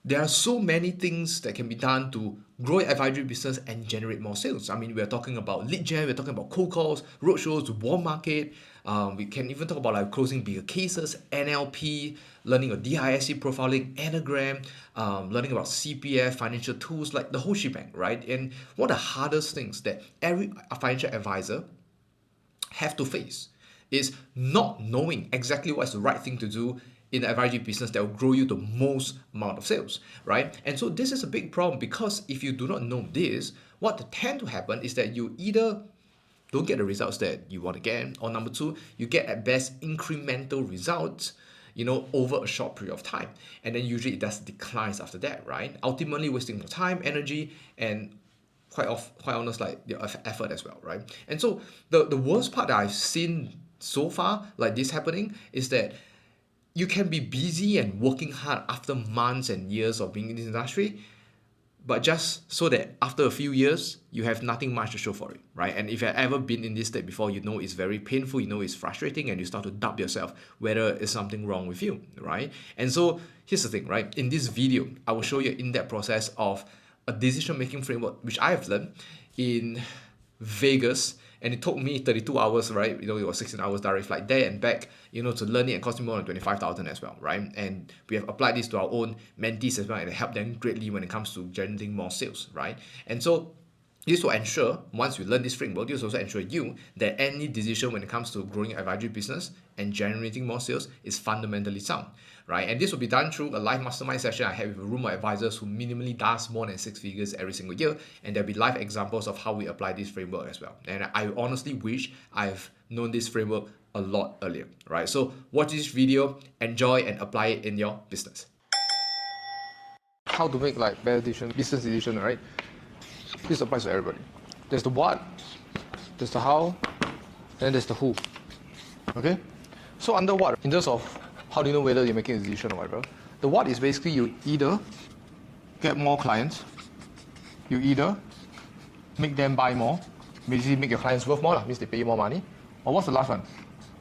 there are so many things that can be done to grow your advisory business and generate more sales. I mean, we're talking about lead gen, we're talking about cold calls, roadshows, warm market. We can even talk about like closing bigger cases, NLP, learning a DISC profiling, Anagram, learning about CPF, financial tools, like the whole shebang, right? And one of the hardest things that every financial advisor have to face is not knowing exactly what's the right thing to do in the advisory business that will grow you the most amount of sales, right? And so this is a big problem, because if you do not know this, what tend to happen is that you either don't get the results that you want to get, or number two, you get at best incremental results, over a short period of time, and then usually it does declines after that, right? Ultimately wasting more time, energy, and quite honest, like your effort as well, right? And so the worst part that I've seen so far like this happening is that you can be busy and working hard after months and years of being in this industry, but just so that after a few years you have nothing much to show for it, right? And if you've ever been in this state before, you know it's very painful, you know it's frustrating, and you start to doubt yourself whether it's something wrong with you, right? And so here's the thing, right? In this video, I will show you an in-depth process of a decision-making framework which I have learned in Vegas, and it took me 32 hours, right? It was 16 hours direct flight there and back, to learn it, and cost me more than 25,000 as well, right? And we have applied this to our own mentees as well, and it helped them greatly when it comes to generating more sales, right? And so this will ensure, once you learn this framework, this will also ensure you that any decision when it comes to growing your advisory business and generating more sales is fundamentally sound, right? And this will be done through a live mastermind session I have with a room of advisors who minimally does more than 6 figures every single year, and there'll be live examples of how we apply this framework as well. And I honestly wish I've known this framework a lot earlier, right? So watch this video, enjoy, and apply it in your business. How to make like better decision, business decision, right? This applies to everybody. There's the what, there's the how, and there's the who. Okay? So under what, in terms of how do you know whether you're making a decision or whatever, the what is basically you either get more clients, you either make them buy more, basically make your clients worth more, means they pay you more money, or what's the last one?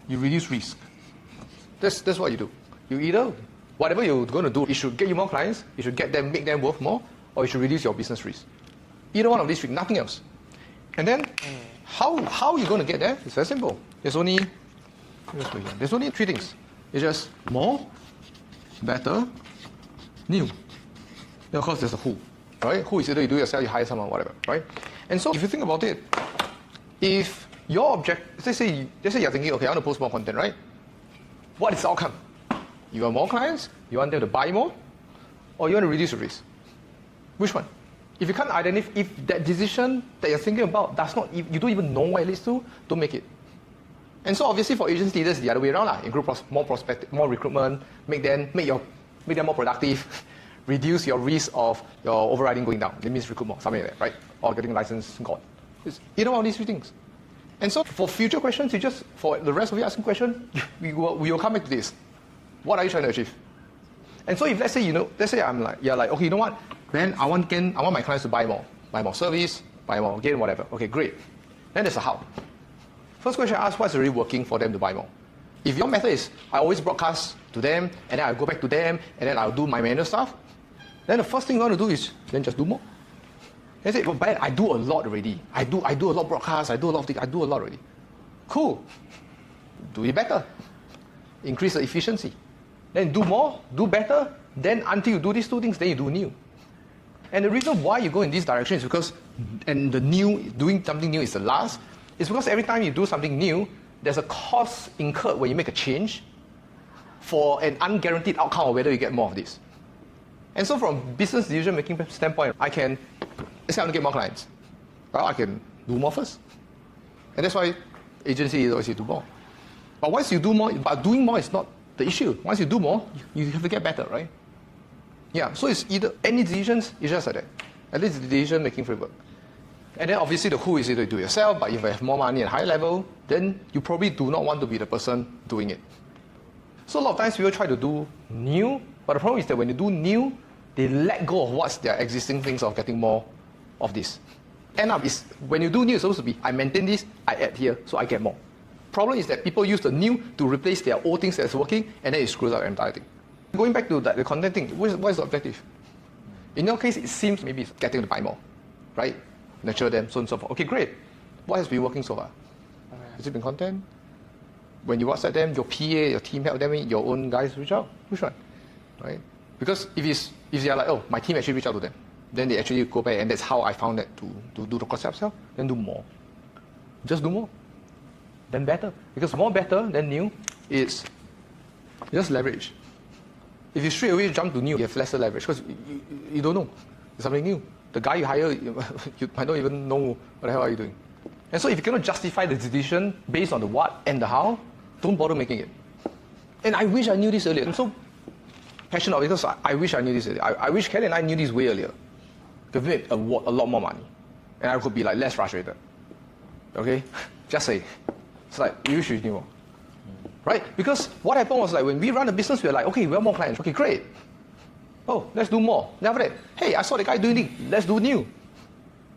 You reduce risk. That's what you do. You either, whatever you're going to do, it should get you more clients, it should make them worth more, or it should reduce your business risk. Either one of these three, nothing else. And then, how are you going to get there? It's very simple. There's only 3 things. It's just more, better, new. Then of course there's a who, right? Who is either you do yourself, you hire someone, whatever, right? And so if you think about it, if your object, let's say you're thinking, okay, I want to post more content, right? What is the outcome? You want more clients, you want them to buy more, or you want to reduce the risk? Which one? If you can't identify, if that decision that you're thinking about you don't even know where it leads to, don't make it. And so obviously for agency leaders, the other way around, improve more recruitment, make them more productive, reduce your risk of your overriding going down. That means recruit more, something like that, right? Or getting license gone. It's either one of these 3 things. And so for future questions, for the rest of you asking questions, we will come back to this. What are you trying to achieve? And so if let's say I'm like, okay, you know what? Then I want my clients to buy more service, buy more, gain whatever. Okay, great. Then there's a how. First question I ask, what's really working for them to buy more? If your method is, I always broadcast to them, and then I'll go back to them, and then I'll do my manual stuff, then the first thing you want to do is, then just do more. They say, but I do a lot already. I do a lot of broadcasts, I do a lot of things, I do a lot already. Cool. Do it better. Increase the efficiency. Then do more, do better, then until you do these 2 things, then you do new. And the reason why you go in this direction is because, and doing something new is the last, is because every time you do something new, there's a cost incurred when you make a change for an unguaranteed outcome of whether you get more of this. And so from business decision making standpoint, let's say I want to get more clients. Well, I can do more first. And that's why agency is always you do more. But once you do more, but doing more is not the issue. Once you do more, you have to get better, right? Yeah, so it's either any decisions, it's just like that. At least the decision making framework. And then obviously the who is either do yourself, but if you have more money at high level, then you probably do not want to be the person doing it. So a lot of times people try to do new, but the problem is that when you do new, they let go of what's their existing things of getting more of this. End up is, when you do new, it's supposed to be, I maintain this, I add here, so I get more. Problem is that people use the new to replace their old things that's working, and then it screws up the entire thing. Going back to the content thing, what is the objective? In your case, it seems maybe it's getting to buy more, right? Nurture them, so on and so forth. Okay, great. What has been working so far? Has it been content? When you WhatsApp them, your PA, your team help them, your own guys reach out? Which one? Right? Because if they are like, oh, my team actually reach out to them, then they actually go back, and that's how I found that to do the concept self, then do more. Just do more. Then better. Because more better than new is just leverage. If you straight away jump to new, you have lesser leverage because you don't know. There's something new. The guy you hire, you might not even know what the hell are you doing. And so if you cannot justify the decision based on the what and the how, don't bother making it. And I wish I knew this earlier. I'm so passionate because I wish I knew this earlier. I wish Kelly and I knew this way earlier. Could have made a lot more money. And I could be like less frustrated. Okay? Just say. It's like, you should knew more. Right? Because what happened was like when we run a business, we were like, okay, we have more clients. Okay, great. Oh, let's do more. Then after that, hey, I saw the guy doing it. Let's do new.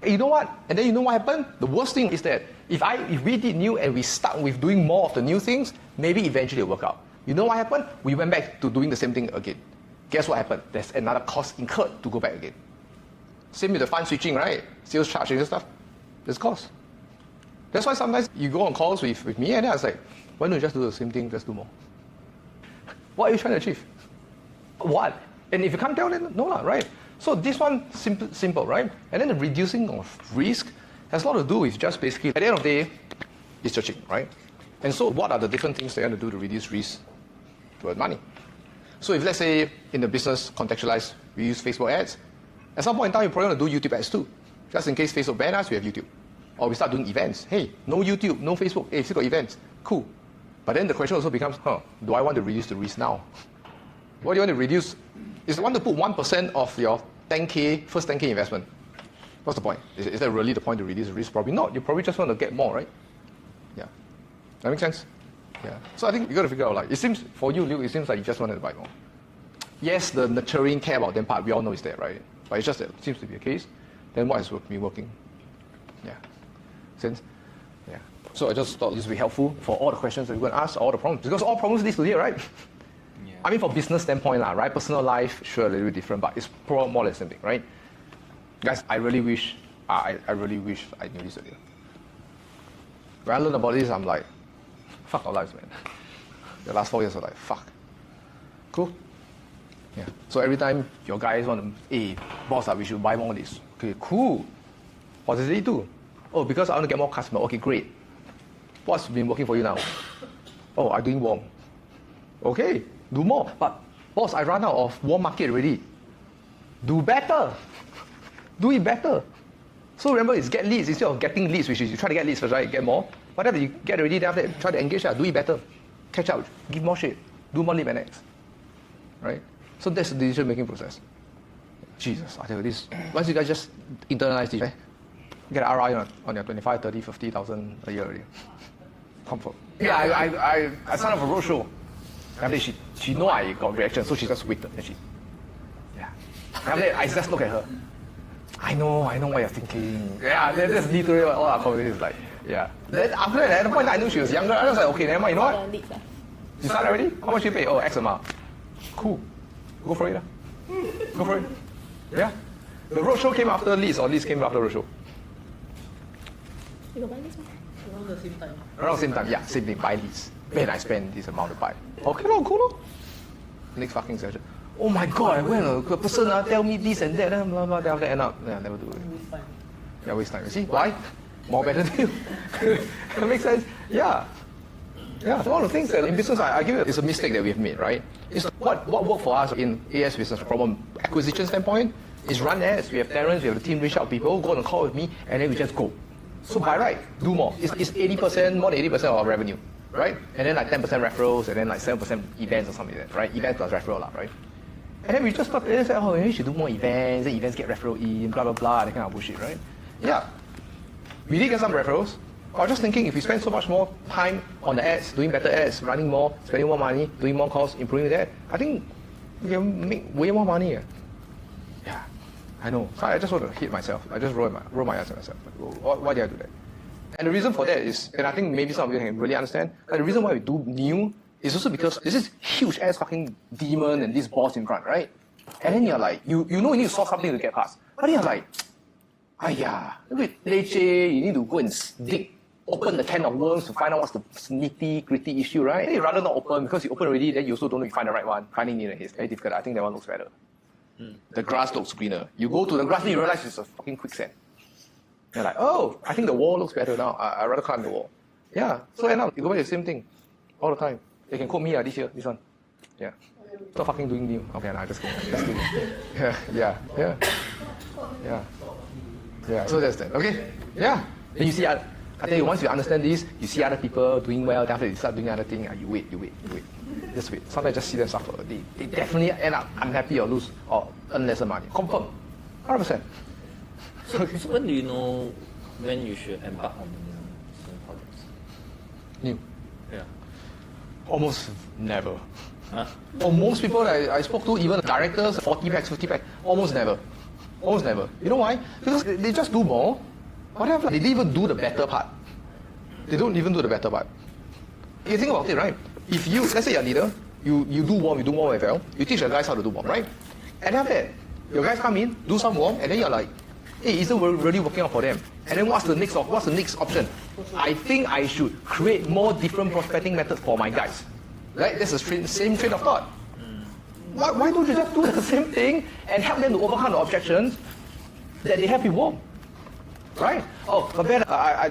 You know what? And then you know what happened? The worst thing is that if we did new and we stuck with doing more of the new things, maybe eventually it'll work out. You know what happened? We went back to doing the same thing again. Guess what happened? There's another cost incurred to go back again. Same with the fund switching, right? Sales charging and stuff. There's cost. That's why sometimes you go on calls with me and then I was like, why don't you just do the same thing, just do more? What are you trying to achieve? What? And if you can't tell, then no lah, right? So this one, simple, right? And then the reducing of risk has a lot to do with just basically, at the end of the day, it's searching, right? And so what are the different things that you want to do to reduce risk to earn money? So if let's say in the business contextualize, we use Facebook ads, at some point in time, you probably want to do YouTube ads too. Just in case Facebook ban us, we have YouTube. Or we start doing events. Hey, no YouTube, no Facebook. Hey, still got events. Cool. But then the question also becomes, do I want to reduce the risk now? What do you want to reduce? Is you want to put 1% of your 10K, first 10K investment. What's the point? Is that really the point to reduce the risk? Probably not. You probably just want to get more, right? Yeah. That makes sense? Yeah. So I think you got to figure out, like, it seems, for you, Luke, it seems like you just wanted to buy more. Yes, the nurturing, care about them part, we all know is there, right? But it's just that it seems to be the case. Then what has been working? Yeah. Sense? Yeah. So I just thought this would be helpful for all the questions that you're going to ask, all the problems. Because all problems lead to here, right? Yeah. I mean, for business standpoint, right? Personal life, sure, a little bit different, but it's probably more or less the same thing, right? Guys, I really wish I knew this earlier. When I learned about this, I'm like, fuck our lives, man. The last 4 years were like, fuck. Cool? Yeah. So every time your guys want to, hey, boss, we should buy more of this. Okay, cool. What does it do? Oh, because I want to get more customers. Okay, great. What's been working for you now? Oh, I'm doing warm. Okay, do more. But boss, I run out of warm market already. Do better. Do it better. So remember, it's get leads instead of getting leads, which is you try to get leads first, right? Get more. Whatever you get already, then after that, try to engage, do it better. Catch up, give more shit. Do more lead magnetics. Right? So that's the decision-making process. Jesus, I tell you this. Once you guys just internalize this, get an ROI on your 25, 30, 50,000 a year already. Comfort. Yeah, I signed up for roadshow. After that, she know I got reaction, so she just waited. And yeah. After that, I just look at her. I know what you're thinking. Yeah, that's literally what all our conversation is like. Yeah. Then after that, at the point I knew she was younger, I was like, okay, never mind, you know what? You started already? How much you pay? Oh, X amount. Cool. Go for it. Go for it. Yeah. The roadshow came after leads, or leads came after roadshow? You got buy leads? Around the same time. Around the same time, yeah, same thing, buy leads. When I spend this amount to buy. Okay, cool. Next fucking session. Oh my god, when a person tell me this and that, blah, blah, blah, end up, never do it. Waste time. Yeah, waste time. You see, why? More better deal. That makes sense? Yeah. Yeah, so one of the things that in business, I give it, it's a mistake that we've made, right? It's what worked for us in AS business from an acquisition standpoint is run ads, we have Terrence, we have the team reach out people, go on a call with me, and then we just go. So by right, do more. It's 80%, more than 80% of our revenue, right? And then like 10% referrals, and then like 7% events or something like that, right? Events plus referral, right? And then we just thought, and say, oh, maybe we should do more events, then events get referral in, blah, blah, blah, that kind of bullshit, right? Yeah. We did get some referrals. I was just thinking, if we spend so much more time on the ads, doing better ads, running more, spending more money, doing more calls, improving that, I think we can make way more money. Yeah, I know. So I just want to hit myself. I just roll my eyes at myself. Why did I do that? And the reason for that is, and I think maybe some of you can really understand, the reason why we do new is also because there's this huge ass fucking demon and this boss in front, right? And then you're like, you know you need to solve something to get past. But then you're like, leceh, you need to go and dig, open the can of worms to find out what's the nitty gritty issue, right? Then you rather not open, because you open already, then you also don't know you find the right one. Finding it is very difficult. I think that one looks better. The grass looks greener. You go to the grass and you realize it's a fucking quicksand. You're like, oh, I think the wall looks better now. I'd rather climb the wall. Yeah, so end up, you go back to the same thing all the time. They can quote me this year, this one. Yeah. Stop fucking doing new. Okay, nah, just kidding. Just kidding. Yeah. So that's that. Okay? Yeah. Then you see, I tell you, once you understand this, you see other people doing well, then after you start doing other things, you wait. Just wait. Sometimes just see them suffer. They definitely end up unhappy or lose or earn lesser money. Confirm. 100%. So when do you know when you should embark on new projects? New. Yeah. Almost never. Huh? For most people I spoke to, even directors, 40 packs, 50 packs, almost never. Almost never. You know why? Because they just do more. Whatever. They didn't even do the better part. They don't even do the better part. You think about it, right? If you, let's say you're a leader, you do warm very well, you teach your guys how to do warm, right? And after that, your guys come in, do some warm, and then you're like, hey, isn't really working out for them? And then what's the next option? I think I should create more different prospecting methods for my guys. Right? That's the same train of thought. Why don't you just do the same thing and help them to overcome the objections that they have with warm? Right? Oh, but then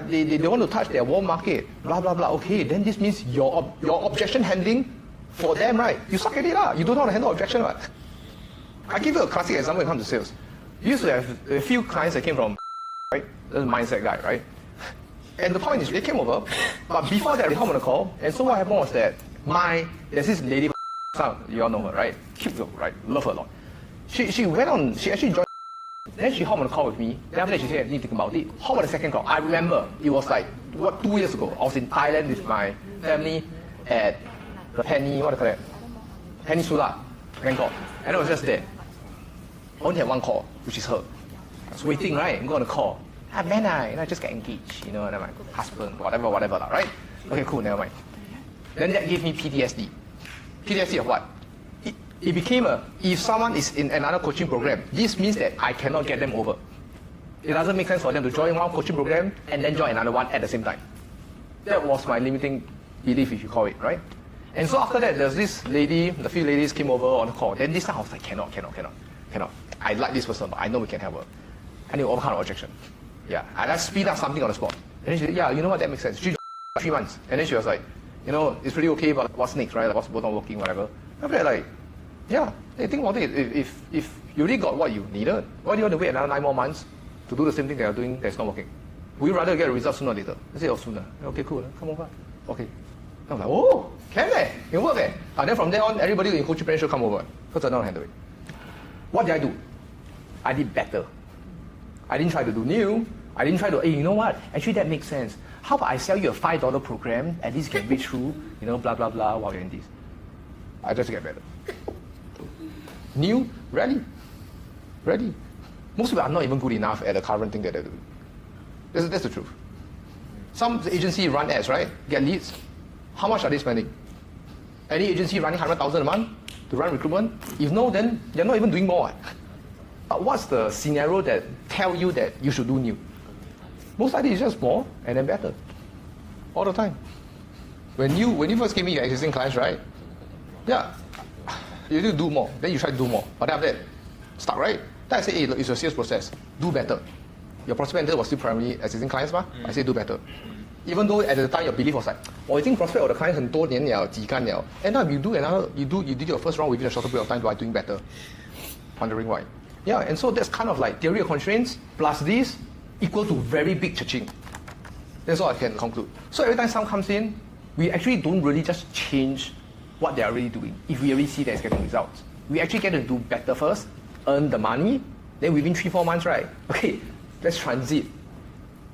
they want to touch their warm market, blah, blah, blah. Okay, then this means your objection handling for them, right? You suck at it, lah. You don't know how to handle objection, right? I give you a classic example when it comes to sales. You used to have a few clients that came from, right? The mindset guy, right? And the point is, they came over, but before that, they come on a call, and so what happened was that there's this lady, you all know her, right? Cute girl, right? Love her a lot. She actually joined, then she hopped on a call with me, then after that she said, I need to think about it. How about the second call? I remember, it was like, 2 years ago, I was in Thailand with my family at the Peninsula, Bangkok, and I was just there. I only had one call, which is her. I was waiting, right? I'm going to call. Man, I just get engaged, and I'm like, husband, whatever, right? Okay, cool, never mind. Then that gave me PTSD. PTSD of what? It became if someone is in another coaching program, this means that I cannot get them over. It doesn't make sense for them to join one coaching program and then join another one at the same time. That was my limiting belief, if you call it, right? And so after that, there's this lady, the few ladies came over on the call. Then this time I was like, cannot. I like this person, but I know we can help her. I need to overcome the objection. Yeah, I like speed up something on the spot. And then she said, yeah, you know what, that makes sense. She 3 months. And then she was like, it's pretty okay, but what's next, right? Like, what's not working, whatever. After that, like, yeah, think about it. If you really got what you needed, why do you want to wait another 9 more months to do the same thing that you're doing that's not working? Would you rather get a result sooner or later? I say, oh, sooner. Okay, cool. Come over. Okay. I'm like, oh, can work eh. And then from there on, everybody in coaching plan should come over. Because I don't handle it. What did I do? I did better. I didn't try to do new. I didn't try to, hey, you know what? Actually, that makes sense. How about I sell you a $5 program, at least you can read through, blah, blah, blah, while you're in this. I just get better. New, ready. Most people are not even good enough at the current thing that they're doing. That's the truth. Some agency run ads, right? Get leads. How much are they spending? Any agency running 100,000 a month to run recruitment? If no, then they're not even doing more. But what's the scenario that tell you that you should do new? Most likely it's just more and then better. All the time. When you first came in your existing clients, right? Yeah. You need to do more. Then you try to do more. But then after that, stuck, right? Then I say, hey, look, it's your sales process. Do better. Your prospect was still primarily existing clients, I say do better. Even though at the time your belief was like, 我已经 prospect 我的 client 很多年了，几干了. And now you did your first round within a shorter period of time by doing better. Wondering why. Yeah, and so that's kind of like theory of constraints plus this equal to very big cha-ching. That's all I can conclude. So every time someone comes in, we actually don't really just change what they are really doing if we already see that it's getting results. We actually get to do better first, earn the money, then within 3-4 months, right? Okay, let's transit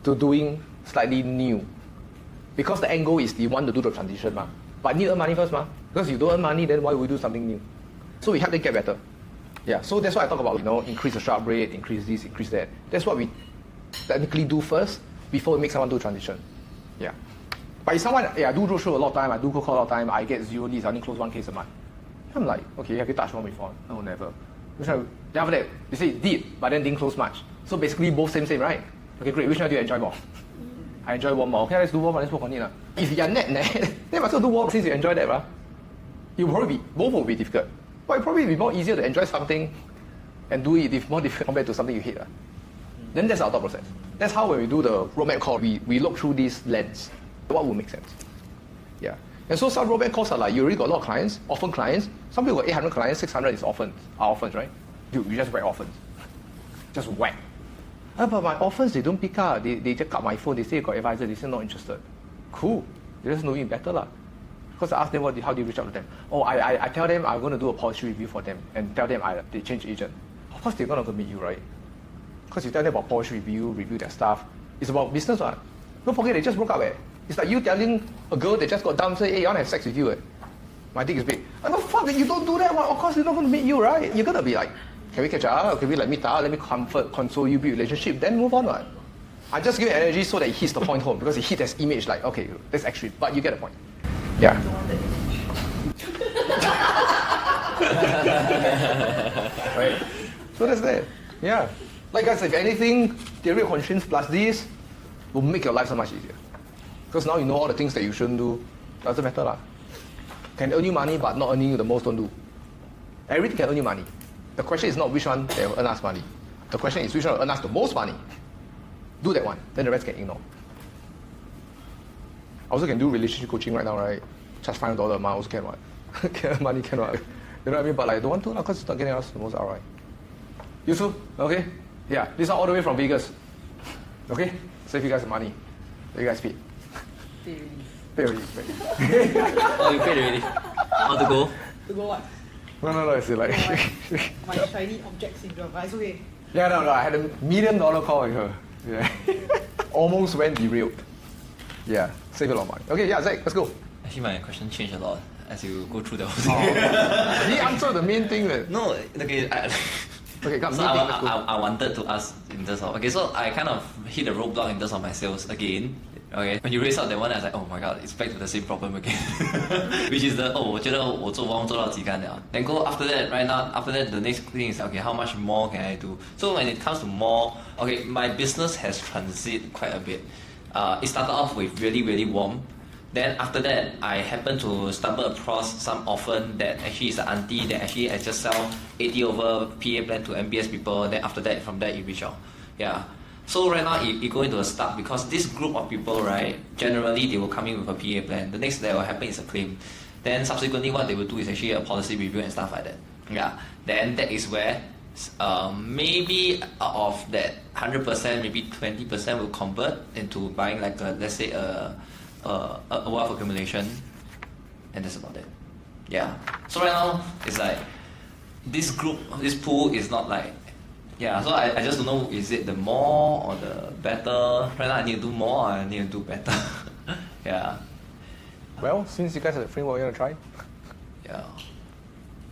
to doing slightly new. Because the end goal is you want to do the transition, but need to earn money first, because if you don't earn money, then why would we do something new? So we help them get better. Yeah, so that's why I talk about, increase the sharp rate, increase this, increase that. That's what we technically do first before we make someone do transition. Yeah. But if someone, I do roadshow a lot of time, I do cold call a lot of time, I get 0 leads, I only close 1 case a month. I'm like, okay, have you touched one before? No, never. Which one? Then after that, they say it did, but then didn't close much. So basically both same, right? Okay, great. Which one do you enjoy more? I enjoy warm more. Okay, let's do warm. Let's work on it. If you're net, then might as well do warm since you enjoy that. You probably both will be difficult. But it probably be more easier to enjoy something and do it if more difficult compared to something you hate. Then that's our thought process. That's how when we do the roadmap call, we look through this lens. What will make sense? Yeah. And so some roadmap calls are like, you already got a lot of clients, orphan clients. Some people got 800 clients, 600 is orphans, are orphans, right? Dude, you just whack orphans. Just whack. But my orphans, they don't pick up. They just cut my phone. They say, got advisor. They say, not interested. Cool. They just know me better. Because I ask them, how do you reach out to them? Oh, I tell them I'm going to do a policy review for them and tell them they change agent. Of course, they're going to meet you, right? Because you tell them about policy review their stuff. It's about business. Don't forget, they just broke up. It's like you telling a girl that just got dumped, say, hey, I want to have sex with you. My dick is big. I go, fuck it, you don't do that. Well, of course, they're not going to meet you, right? You're going to be like, can we catch up? Can we meet up? Let me console you, build relationship, then move on. I just give energy so that it hits the point home because it hits as image like, okay, that's extreme, but you get the point. Yeah. Right? So that's that. Yeah. Like guys, if anything, theory of constraints plus this will make your life so much easier. Because now you know all the things that you shouldn't do. Doesn't matter. Can earn you money, but not earning you the most, don't do. Everything can earn you money. The question is not which one that will earn us money. The question is which one will earn us the most money. Do that one, then the rest can ignore. I also can do relationship coaching right now, right? Charge $500 a month, also can what? Can earn money, can what? You know what I mean? But like, I don't want to because it's not getting us the most ROI. You too? Okay? Yeah, these are all the way from Vegas. Okay? Save you guys some money. Let you guys pay. Pay already. Oh, you paid already? Want to go? To go what? No, it's like... My shiny object syndrome, but it's okay. Yeah, no, I had $1 million call with her. Yeah. Almost went derailed. Yeah, save a lot of money. Okay, yeah, Zach, let's go. Actually, my question changed a lot as you go through the whole thing. He answered the main thing. No, okay. Okay, come. So Main thing, let's go. I wanted to ask in terms of, okay, so I kind of hit a roadblock in terms of my sales again. Okay, when you raise out that one, I was like, oh my god, it's back to the same problem again. Which is the, 我觉得我做工做到几竿了. Then go after that, right now, after that, the next thing is, okay, how much more can I do? So when it comes to more, okay, my business has transited quite a bit. It started off with really, really warm. Then after that, I happened to stumble across some orphan that actually is an auntie that actually I just sell 80 over PA plan to MBS people. Then after that, from there, you reach out. Yeah. So right now, it go into a start because this group of people, right, generally they will come in with a PA plan. The next that will happen is a claim. Then subsequently, what they will do is actually a policy review and stuff like that. Yeah. Then that is where maybe out of that 100%, maybe 20% will convert into buying like a, let's say a wealth accumulation, and that's about it. Yeah. So right now, it's like this group, this pool is not like. Yeah, so I just don't know, is it the more or the better? Right now I need to do more or I need to do better. Yeah. Well, since you guys have the framework, you want to try? Yeah.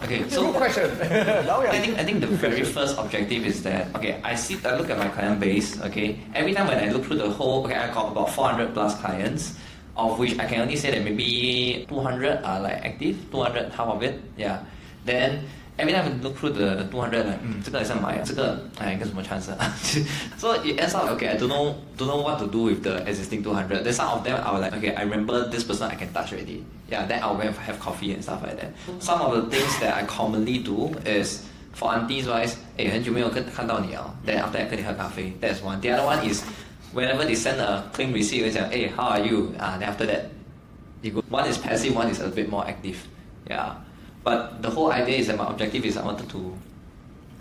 Okay, Good so question. I think the very first objective is that, okay, I look at my client base, okay, every time when I look through the whole, okay, I got about 400 plus clients, of which I can only say that maybe 200 are like active, 200 half of it, yeah. Then every time I look through the 200, like, 这个好像买，这个应该什么 chance So it ends up, okay, I don't know what to do with the existing 200. Then some of them I was like, okay, I remember this person I can touch already. Yeah, then I'll go and have coffee and stuff like that. Some of the things that I commonly do is, for aunties wise, 很久没有看到你了 then after that 跟你喝咖啡 that's one. The other one is, whenever they send a claim receipt, they say, hey, how are you? Then after that, you go. One is passive, one is a bit more active. Yeah. But the whole idea is that my objective is I wanted to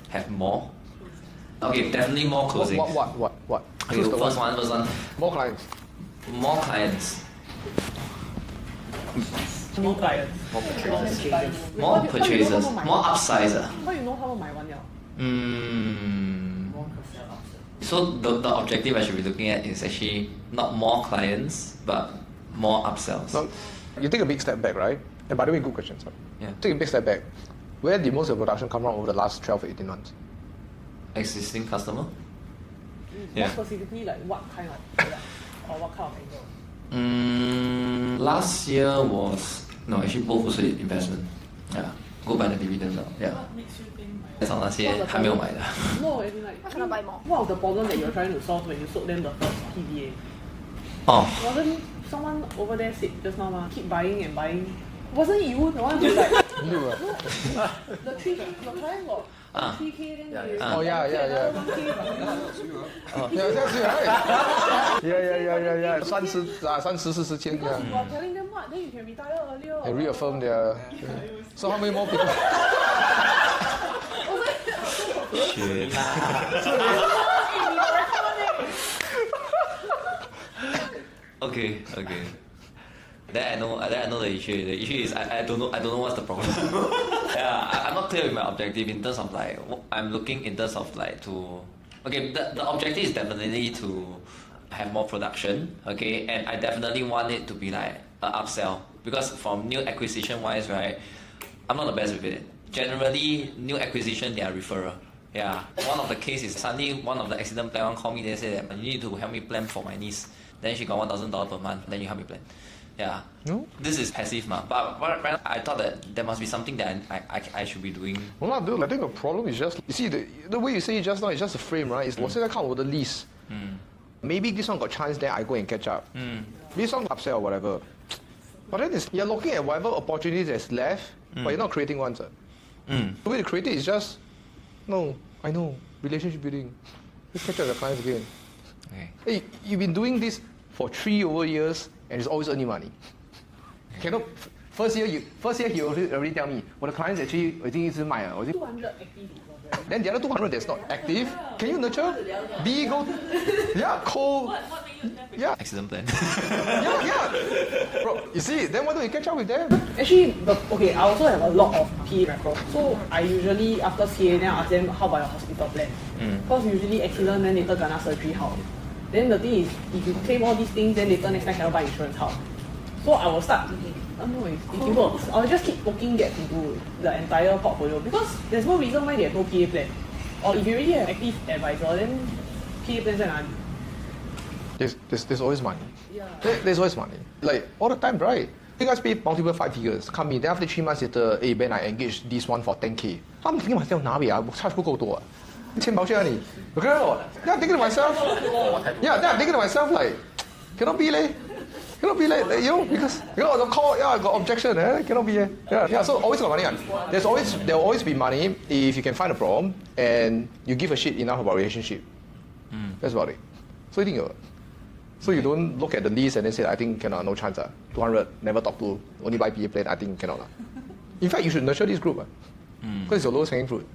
have more. Okay, definitely more closing. What? Okay, first one. More clients. More clients. More clients. More purchases. More upsizer. How you know 他们买完了? So the objective I should be looking at is actually not more clients, but more upsells. No, you take a big step back, right? And by the way, good question, sir. Yeah. Take a big step back. Where did most of the production come from over the last 12 to 18 months? Existing customer? More specifically, like what kind of product or what kind of angle? Last year was, no, actually both was investment. Yeah. Go by the dividend now. Yeah. What makes you think 找那些还没有买的。No, as in like Why cannot buy more? What was the problem that you're trying to solve when you sold them the first PVA? 哦， Wasn't someone over there said just now keep buying and buying? Wasn't you the one who's like You the 3K your client got 啊 3K then they Oh, yeah, yeah, yeah. 1K Yeah, that's it, right? Yeah. 30, 40 千 Because yeah. you are telling them what, then you can retire earlier. They reaffirm their. So how many more people? 学啦。Okay. Then I know the issue. The issue is I don't know what's the problem. Yeah, I'm not clear with my objective in terms of like I'm looking in terms of like to. Okay, the objective is definitely to have more production. Okay, and I definitely want it to be like an upsell because from new acquisition wise, right, I'm not the best with it. Generally, new acquisition they are referral. Yeah, one of the cases suddenly one of the accident plan one call me. They say that you need to help me plan for my niece. Then she got $1,000 per month. Then you help me plan. Yeah. No. This is passive, ma. But I thought that there must be something that I should be doing. Well, not dude. I think the problem is just you see the way you say it just now is just a frame, right? It's 我现在看我的 list. Maybe this one got chance, then I go and catch up. This one upsell or whatever. But then you're looking at whatever opportunities that's left, but you're not creating ones. The way to create it is just no. I know relationship building. Just catch up with the clients again. Okay. Hey, you've been doing this for 3 over years and it's always earning money. Cannot. First year he already tell me, well the clients actually 已经一直卖了，我已经 200 active is very Then the other 200 that's not active, can you nurture? B go, yeah, cold, yeah, Accident plan. yeah. Bro, you see, then why don't you catch up with them? Actually, okay, I also have a lot of PA records. So I usually after CA then I ask them how about your hospital plan? Because usually accident then later kena surgery how? Then the thing is, if you claim all these things, then later next time cannot buy insurance how? So I will start. No, it works. I'll just keep poking that into the entire portfolio because there's no reason why they have no PA plan. Or if you already have active advisor, then PA plans are There's always money. yeah. There's always money. Like all the time, right? You guys pay multiple 5 figures, come in, then after 3 months later, hey Ben, I engaged this one for 10K. I'm thinking to myself, 哪里啊？我 charge 不够多啊？钱包去哪里？ Okay, then I'm thinking to myself, yeah, then I'm thinking to myself like, cannot be leh. Cannot be like you know because the call I got objection cannot be yeah so always got money there will always be money if you can find a problem and you give a shit enough about relationship. That's about it. So you think so you don't look at the list and then say I think cannot no chance 200 never talk to only buy PA plan I think cannot In fact you should nurture this group because it's your lowest hanging fruit.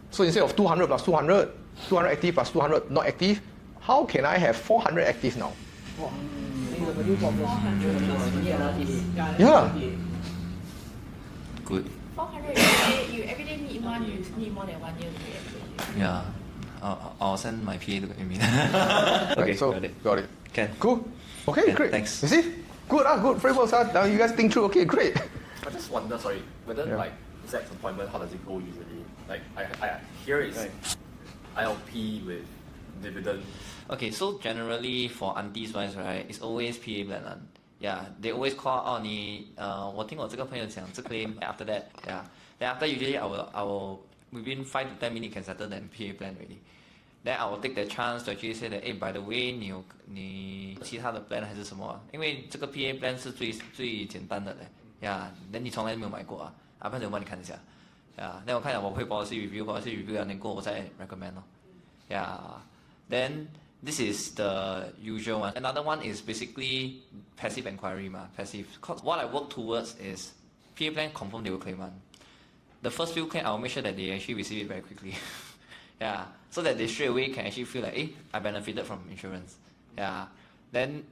So instead of 200 plus 200 active plus 200 not active, how can I have 400 active now? The new problem. Yeah. Good. 400 you everyday meet one, you need more than 1 year to get actually. Yeah. I'll send my PA to me. Right, Okay, so got it. it. Can. Cool. Okay, Yeah, great. thanks. You see? Good, good. Frameworks, now you guys think through. Okay, great. I just wonder, sorry, whether Yeah. like Zach's appointment, how does it go usually? Like I hear it's ILP with dividend. Okay, so generally for aunties wise, right, it's always PA plan one. Yeah, they always call 哦你我听我这个朋友讲这 claim after that, yeah. Then after usually I will within 5 to 10 minutes can settle the PA plan already. Then I will take the chance to actually say that, by the way, 你其他的 plan 还是什么啊？因为这个 PA plan 是最简单的嘞， yeah. Then 你从来没有买过啊，不然我帮你看一下， yeah. Then 我看一下我会 policy review 了，然后我再 recommend 咯， yeah. Then this is the usual one. Another one is basically passive inquiry, passive. Cause what I work towards is PA plan confirm they will claim one. The first few claim I will make sure that they actually receive it very quickly. Yeah, so that they straight away can actually feel like, I benefited from insurance. Yeah, then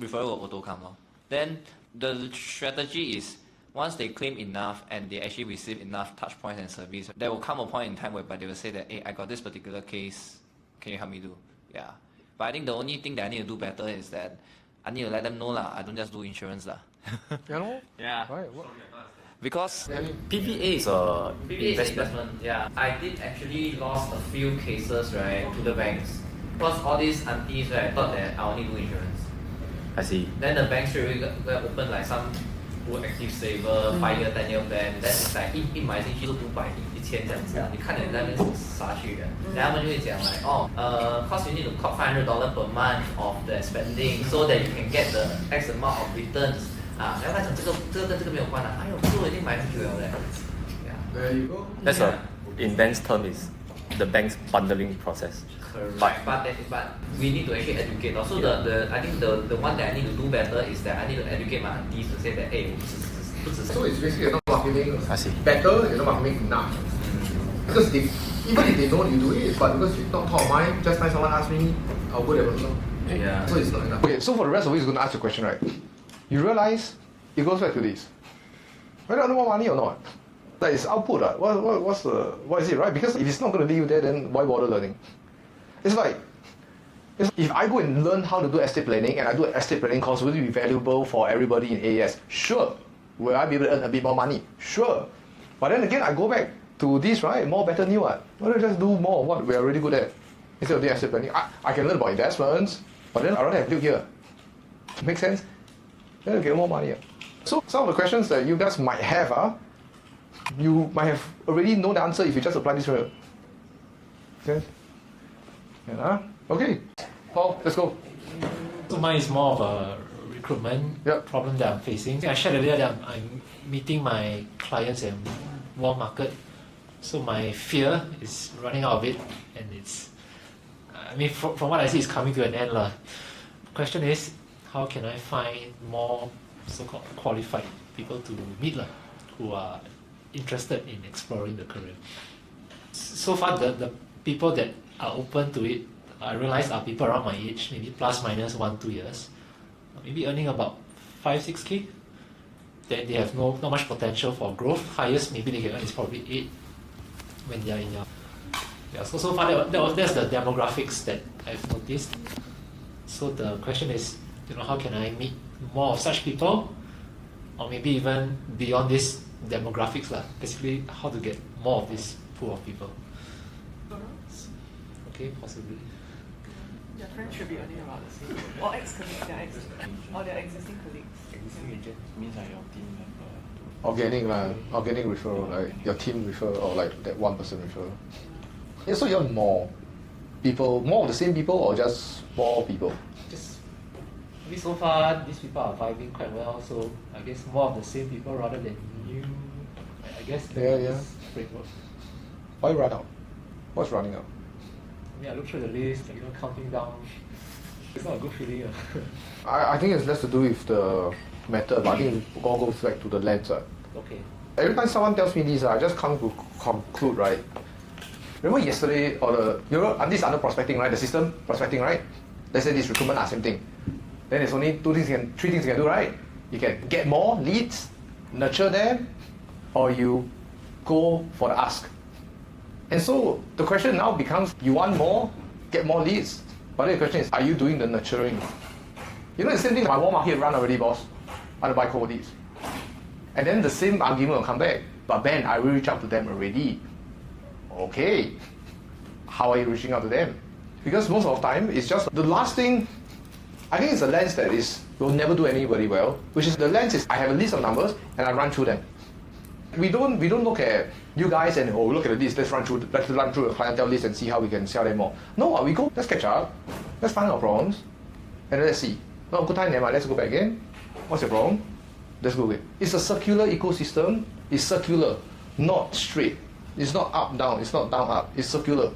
referral will auto come. Then the strategy is once they claim enough and they actually receive enough touch points and service, there will come a point in time whereby they will say that, I got this particular case, can you help me do? Yeah. But I think the only thing that I need to do better is that I need to let them know I don't just do insurance You know? Yeah. Right. What? Because PVA is a PVA is investment. Yeah. I did actually lost a few cases right to the banks because all these aunties right thought that I only do insurance. I see. Then the bank straight away got open like some good active saver 5 year 10 year plan. Then it's like 一买进去就200， 1000这样子啊，你看你在那边杀去的，然后他们就会讲like cause you need to cut $500 per month of the spending so that you can get the X amount of returns 啊，然后他讲这个跟这个没有关啊，哎呦，做一定买很久了嘞。There you go. That's in bank's term is the bank's bundling process. Correct. But we need to actually educate. Also, I think the one that I need to do better is that I need to educate my aunties to say that, hey, 不只是 So it's basically you're not marketing I see. better, you're not marketing enough. Because even if they know you do it, but because it's not top of mind, just like someone asked me, I'll go there also. Yeah. So it's not enough. Okay, so for the rest of it, it's going to ask you a question, right? You realize it goes back to this. Whether I earn more money or not, that is output. What is it, right? Because if it's not going to lead you there, then why bother learning? It's like, if I go and learn how to do estate planning and I do an estate planning course, will it be valuable for everybody in AES? Sure. Will I be able to earn a bit more money? Sure. But then again, I go back to this, right? More, better, new. Why don't I just do more of what we're already good at? Instead of doing estate planning, I can learn about investments, but then I rather have Luke here. Make sense? Then you get more money. So some of the questions that you guys might have, you might have already know the answer if you just apply this way. Okay? Yeah, okay. Paul, let's go. So mine is more of a recruitment Yep. problem that I'm facing. I shared earlier that I'm meeting my clients in warm market. So my fear is running out of it, and it's, I mean, from what I see, it's coming to an end lah. Question is, how can I find more so-called qualified people to meet lah, who are interested in exploring the career? So far, the people that are open to it, I realize are people around my age, maybe plus minus 1-2 years, maybe earning about 5-6K. Then they have not much potential for growth. Highest maybe they can earn is probably 8 when they are in your. Yeah, so far that's the demographics that I've noticed. So the question is, how can I meet more of such people, or maybe even beyond this demographics lah. Basically, how to get more of this pool of people. Okay, possibly. Your friends should be earning about the same. Or ex-colleagues, or their existing colleagues. Existing agent means like your team member. Organic referral, like your team referral or like that one person referral. Yeah, so you want more people, more of the same people or just more people? Just maybe so far these people are vibing quite well, so I guess more of the same people rather than new. I guess Yeah. framework. Why run out? What's running out? I mean, I look through the list, counting down. It's not a good feeling. I think it's less to do with the method, but I think it all goes back to the lens. Okay. Every time someone tells me this, I just come to conclude, right? Remember yesterday, this under prospecting, right? The system prospecting, right? Let's say this recruitment are same thing. Then there's only three things you can do, right? You can get more leads, nurture them, or you go for the ask. And so the question now becomes, you want more, get more leads, but then the question is, are you doing the nurturing? The same thing, my warm market run already, boss. I don't buy cold leads. And then the same argument will come back, but Ben, I will reach out to them already. Okay, how are you reaching out to them? Because most of the time, it's just the last thing. I think it's a lens that will never do anybody well, which is the lens is I have a list of numbers and I run through them. We don't look at you guys and look at the list, let's run through a clientele list and see how we can sell them more. No, we go, let's catch up, let's find our problems, and then let's see. No, good time, never mind, let's go back again. What's your problem? Let's go again. It's a circular ecosystem. It's circular, not straight. It's not up, down, it's not down, up. It's circular.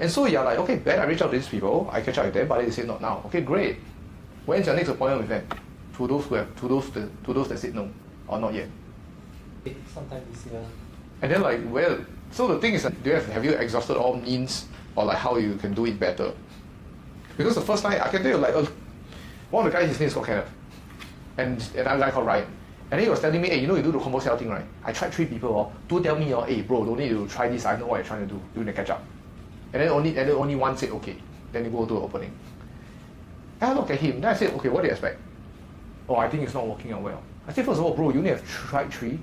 And so you're like, okay, Ben, I reach out to these people, I catch up with them, but they say not now. Okay, great. When's your next appointment with them? To those that said no, or not yet. Sometime this year. And then so the thing is, have you exhausted all means or how you can do it better? Because the first night, I can tell you, one of the guys, his name is called Kenneth, and another guy called Ryan. And he was telling me, hey, you do the combo sell thing, right? I tried 3 people, 2 tell me, hey bro, don't need to try this, I know what you're trying to do, doing the catch up. And then only one said okay. Then you go to the opening. And I look at him, then I said, okay, what do you expect? Oh, I think it's not working out well. I said, first of all, bro, you only have tried 3.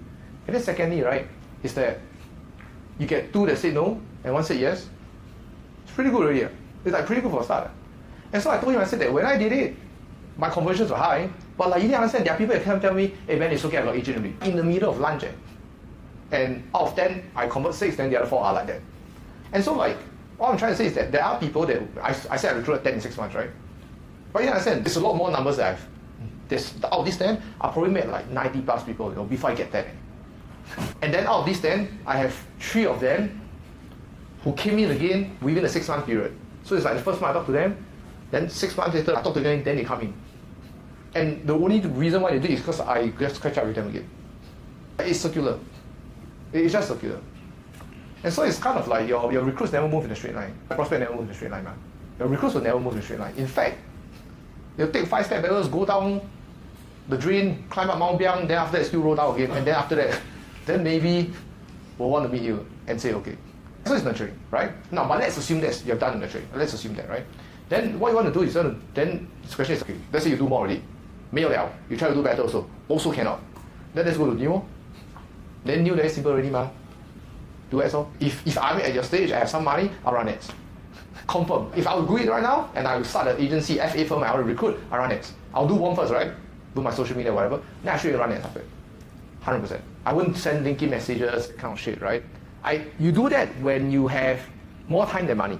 And then secondly, right, is that you get 2 that said no and 1 said yes. It's pretty good already. It's pretty good for a start. And so I told him, I said that when I did it, my conversions were high, but you didn't understand, there are people that come tell me, hey Ben, it's okay, I got agent already. In the middle of lunch. and out of 10, I convert 6, then the other 4 are like that. And so like, what I'm trying to say is that there are people that, I said I recruited 10 in 6 months, right? But you understand, there's a lot more numbers that out of these 10, I probably met like 90 plus people, before I get 10. And then out of these 10, I have 3 of them who came in again within a 6-month period. So it's like the first month I talk to them, then 6 months later I talk to them, then they come in. And the only reason why they do it is because I just catch up with them again. It's circular. It's just circular. And so it's kind of like your recruits never move in a straight line. Your prospect never move in a straight line, man. Your recruits will never move in a straight line. In fact, they'll take 5 step backwards, go down the drain, climb up Mount Biang, then after that still roll down again, and then after that, then maybe we'll want to meet you and say okay. So it's nurturing, right? Now, but let's assume that you've done nurturing. Let's assume that, right? Then what you want to do is, then the question is, okay, let's say you do more already. 没有了, you try to do better also cannot. Then let's go to new. Then new, very simple already, ma. Do ads. If I'm at your stage, I have some money, I'll run ads. Confirm. If I will do it right now, and I will start an agency, FA firm, I want to recruit, I'll run ads. I'll do one first, right? Do my social media, whatever. Then I show you run ads after it. 100%. I wouldn't send LinkedIn messages, that kind of shit, right? You do that when you have more time than money.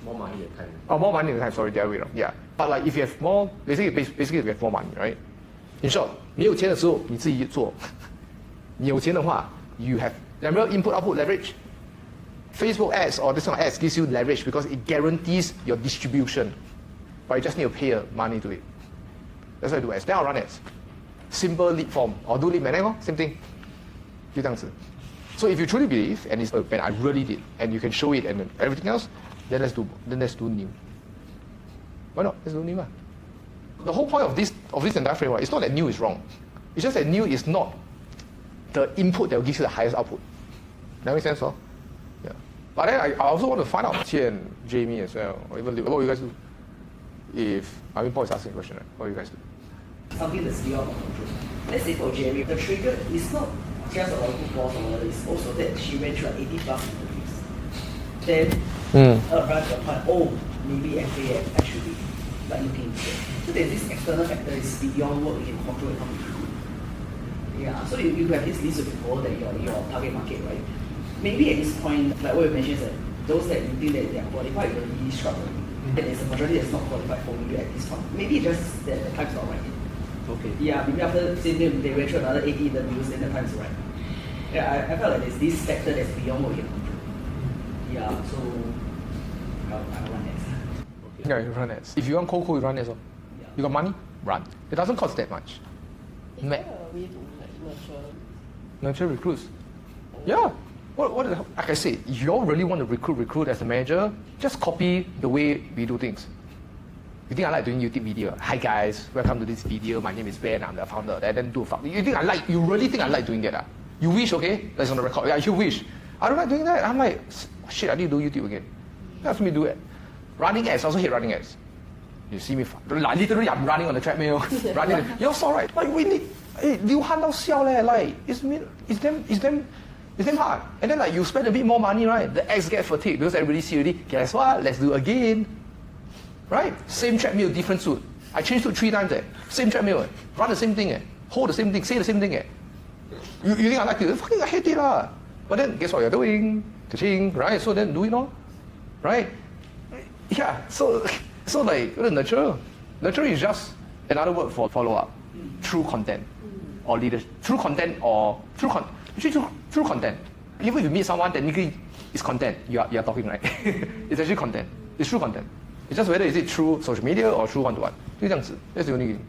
More money than time. Oh, more money than time, sorry, the other way around. Yeah. But like if you have more, basically if you have more money, right? In short, 没有钱的时候你自己做，你有钱的话 you have, remember input output leverage? Facebook ads or this kind of ads gives you leverage because it guarantees your distribution, but you just need to pay money to it. That's why I do ads. Then I'll run ads. Simple lead form or do lead magnet, same thing. 就这样子. So if you truly believe, and it's and I really did, and you can show it and everything else, then let's do new. Why not? Let's do new. The whole point of this entire framework is not that new is wrong. It's just that new is not the input that will give you the highest output. That makes sense, huh? Yeah. But then I also want to find out Qian, Jamie as well, or even what you guys do. Paul is asking a question, right? What do you guys do? Something that's beyond our control. Let's say for Jamie, the trigger is not just about good boss or whatever, it's also that she went through like 80 plus interviews. Then arrived at the point, oh, maybe FA I should be like looking into it. So there's this external factor is beyond what we can control and how we do. Yeah, so you have this list of people that your target market, right? Maybe at this point, like what you mentioned is that those that you think that they are qualified will really struggle. And there's a majority that's not qualified for maybe at this point. Maybe just that the time's not right. Okay. Yeah, maybe after saying they went through another 80 interviews, then the time's right. Yeah, I felt like there's this factor that's beyond what we can control. Yeah, so I'll run ads. Yeah, you run ads. If you want cold, you run ads. Yeah. You got money? Run. It doesn't cost that much. Is there a way to like Nurture recruits. Yeah. What like I said, if you all really want to recruit as a manager, just copy the way we do things. You think I like doing YouTube video? Hi guys, welcome to this video. My name is Ben, I'm the founder. And then do a fuck. You really think I like doing that? You wish, okay? That's on the record. Yeah, you wish. I don't like doing that. I'm like, shit, I need to do YouTube again. That's me do it. Running ads, I also hate running ads. You see me, like literally I'm running on the treadmill. Running. You also right. Like we need, Liu Han Dao Xiao leh. Like it's damn hard. And then like you spend a bit more money, right? The ads get fatigued because everybody see already. Guess what? Let's do again. Right? Same treadmill, different suit. I changed suit 3 times. Same treadmill. Run the same thing. Hold the same thing. Say the same thing. You think I like it? Fucking I hate it lah. But then guess what you're doing? Ka-ching, right? So then do it all. Right? Yeah. So like nurture. Nurture is just another word for follow up. Through content. Or leadership. Through content or through content. Even if you meet someone, technically it's content. You are talking, right? It's actually content. It's true content. It's just whether is it through social media or through one-to-one. 就这样子. That's the only thing.